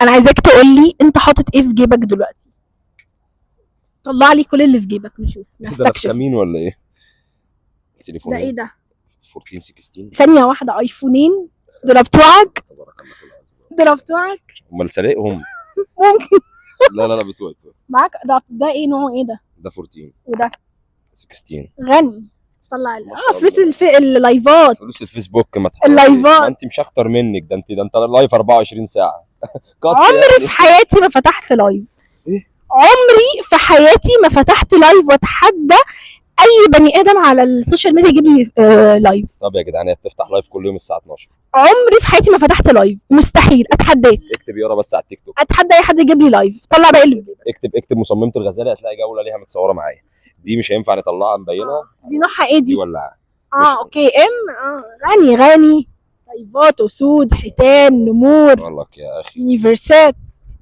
انا عايزاك تقول لي انت حاطط ايه في جيبك دلوقتي. طلع لي كل اللي في جيبك نشوف ده انا في نستكشف. كمين ولا ايه؟ ده تليفونين ايه ده؟ 14 16. ثانيه واحده، ايفونين دول بتوعك؟ تبارك الله في العظيم. دول بتوعك؟ امال سارقهم؟ ممكن. لا بتوع. معاك ده ايه نوعه ايه ده؟ ده 14 وده 16. غني. طلع ما شاء فلوس الله. اللايفات. فلوس الفيسبوك ما تحرقش. اللايفات. ما انت مش اكتر منك، ده انت لايف 24 ساعه. عمري في حياتي ما فتحت لايف. ايه؟ عمري في حياتي ما فتحت لايف، واتحدى اي بني ادم على السوشيال ميديا يجيب لي لايف. طب يا جدعان، هي بتفتح لايف كل يوم الساعه 12. عمري في حياتي ما فتحت لايف، مستحيل. اتحداك، اكتب يارا بس على التيك توك. اتحدى اي حد يجيب لي لايف. طلع بقى اللي في جيبك. اكتب مصممه الغزاله، هتلاقي جوله ليها متصوره معايا. دي مش هينفع نطلعها مبينها. دي نوعها ايه دي دي؟ ولا اوكي غني لايفات وسود حيتان نمور اقول لك يا اخي، يونيفرسات.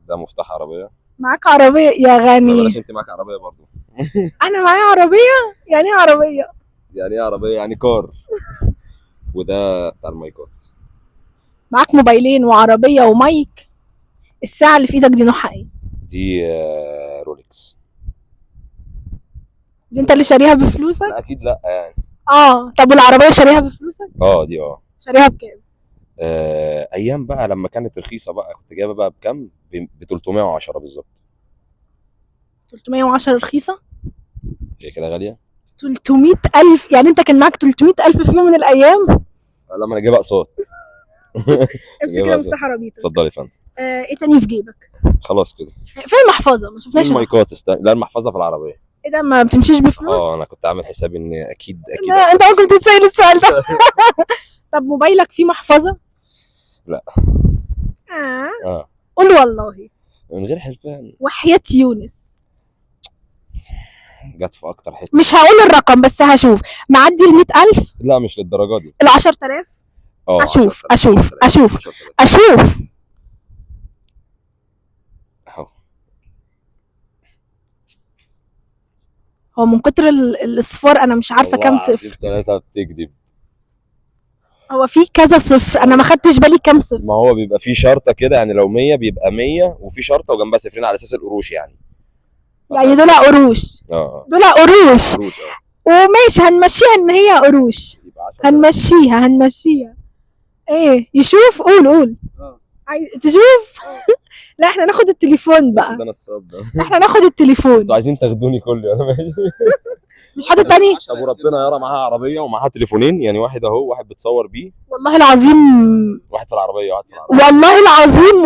ده مفتاح عربيه. معاك عربيه يا ما غني؟ بلاش انت معاك عربيه برضو. انا معايا عربيه؟ يعني ايه عربيه؟ يعني ايه عربيه؟ يعني كار. وده بتاع المايكات. معاك موبايلين وعربيه ومايك. الساعه اللي في ايدك دي نوعها ايه؟ دي رولكس. دي انت اللي شاريها بفلوسك؟ لا اكيد لا يعني. طب والعربيه شاريها بفلوسك؟ دي شاريها بكام؟ ايام بقى لما كانت رخيصه بقى، كنت جايبها بقى بكام؟ ب 310 بالظبط. 310 رخيصه؟ هي كده غاليه؟ 300,000؟ يعني انت كان معاك 300,000 في يوم من الايام؟ لا، ما انا جايبها اقساط. امسك جايبها كده أقساط. مفتاح عربيتك. اتفضلي يا فندم. ايه تاني في جيبك؟ خلاص كده. فين المحفظه؟ ما شفناش المايكات لا، المحفظه في العربيه. ايه ده، ما بتمشيش بفلوس؟ انا كنت عامل حسابي ان اكيد لا انت ممكن تتسأل السؤال ده. طب موبايلك فيه محفظه؟ لا. اه قول والله. من غير حلفان. وحياة يونس جت في اكتر حته. مش هقول الرقم بس هشوف. معدي ال 100,000؟ لا مش للدرجه دي. ال 10,000؟ اشوف 10,000. اهو. هو من كتر الاصفار انا مش عارفه كام صفر. 3 بتكذب. هو في كذا صفر، انا ما خدتش بالي كام صفر. ما هو بيبقى في شرطه كده، يعني لو 100 بيبقى 100 وفي شرطه وجنبها صفرين على اساس القروش يعني. يعني دول قروش؟ دول قروش. وماشي هنمشيها ان هي قروش. هنمشيها. ايه يشوف؟ قول. عايز تشوف؟ لا احنا ناخد التليفون بقى. احنا ناخد التليفون. انتوا عايزين تاخدوني كل انا ماشي. مش حاطط تاني؟ ابو ربنا يرى معاها عربيه ومعاها تليفونين، يعني واحد اهو، واحد بتصور بيه. والله العظيم. واحد في العربيه. والله العظيم